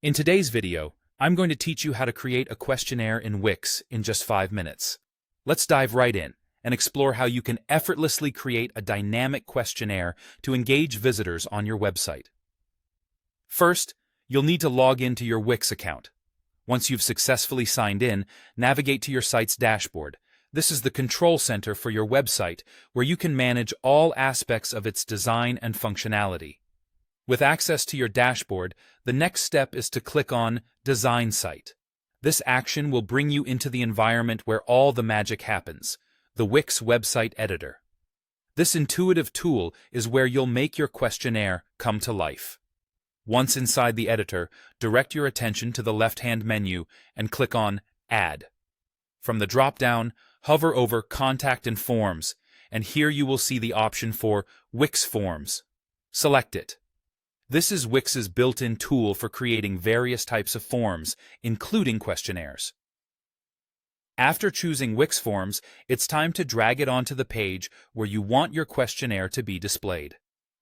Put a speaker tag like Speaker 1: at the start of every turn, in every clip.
Speaker 1: In today's video, I'm going to teach you how to create a questionnaire in Wix in just 5 minutes. Let's dive right in and explore how you can effortlessly create a dynamic questionnaire to engage visitors on your website. First, you'll need to log into your Wix account. Once you've successfully signed in, navigate to your site's dashboard. This is the control center for your website, where you can manage all aspects of its design and functionality. With access to your dashboard, the next step is to click on Design Site. This action will bring you into the environment where all the magic happens, the Wix website editor. This intuitive tool is where you'll make your questionnaire come to life. Once inside the editor, direct your attention to the left-hand menu and click on Add. From the drop-down, hover over Contact and Forms, and here you will see the option for Wix Forms. Select it. This is Wix's built-in tool for creating various types of forms, including questionnaires. After choosing Wix Forms, it's time to drag it onto the page where you want your questionnaire to be displayed.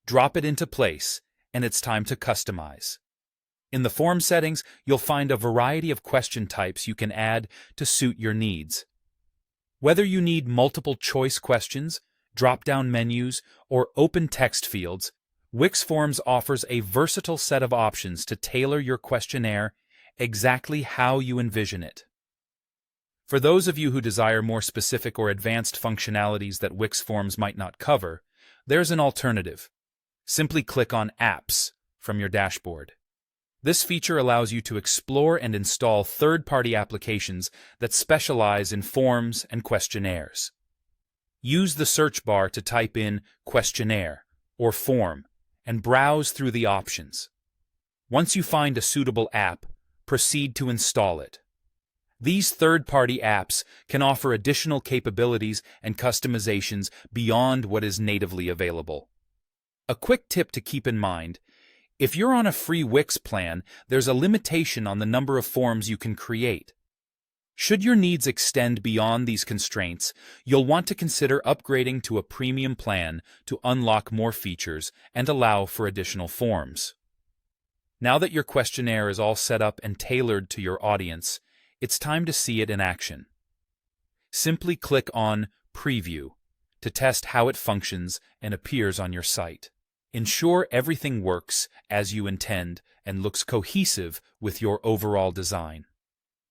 Speaker 1: Drop it into place, and it's time to customize. In the form settings, you'll find a variety of question types you can add to suit your needs. Whether you need multiple choice questions, drop-down menus, or open text fields, Wix Forms offers a versatile set of options to tailor your questionnaire exactly how you envision it. For those of you who desire more specific or advanced functionalities that Wix Forms might not cover, there's an alternative. Simply click on Apps from your dashboard. This feature allows you to explore and install third-party applications that specialize in forms and questionnaires. Use the search bar to type in Questionnaire or Form and browse through the options. Once you find a suitable app, proceed to install it. These third-party apps can offer additional capabilities and customizations beyond what is natively available. A quick tip to keep in mind: if you're on a free Wix plan, there's a limitation on the number of forms you can create. Should your needs extend beyond these constraints, you'll want to consider upgrading to a premium plan to unlock more features and allow for additional forms. Now that your questionnaire is all set up and tailored to your audience, it's time to see it in action. Simply click on Preview to test how it functions and appears on your site. Ensure everything works as you intend and looks cohesive with your overall design.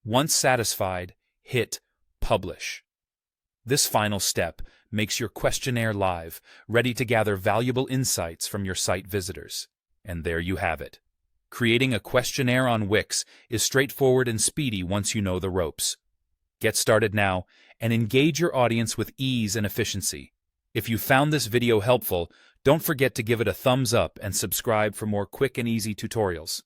Speaker 1: Once satisfied, hit Publish. This final step makes your questionnaire live, ready to gather valuable insights from your site visitors. And there you have it. Creating a questionnaire on Wix is straightforward and speedy once you know the ropes. Get started now and engage your audience with ease and efficiency. If you found this video helpful, don't forget to give it a thumbs up and subscribe for more quick and easy tutorials.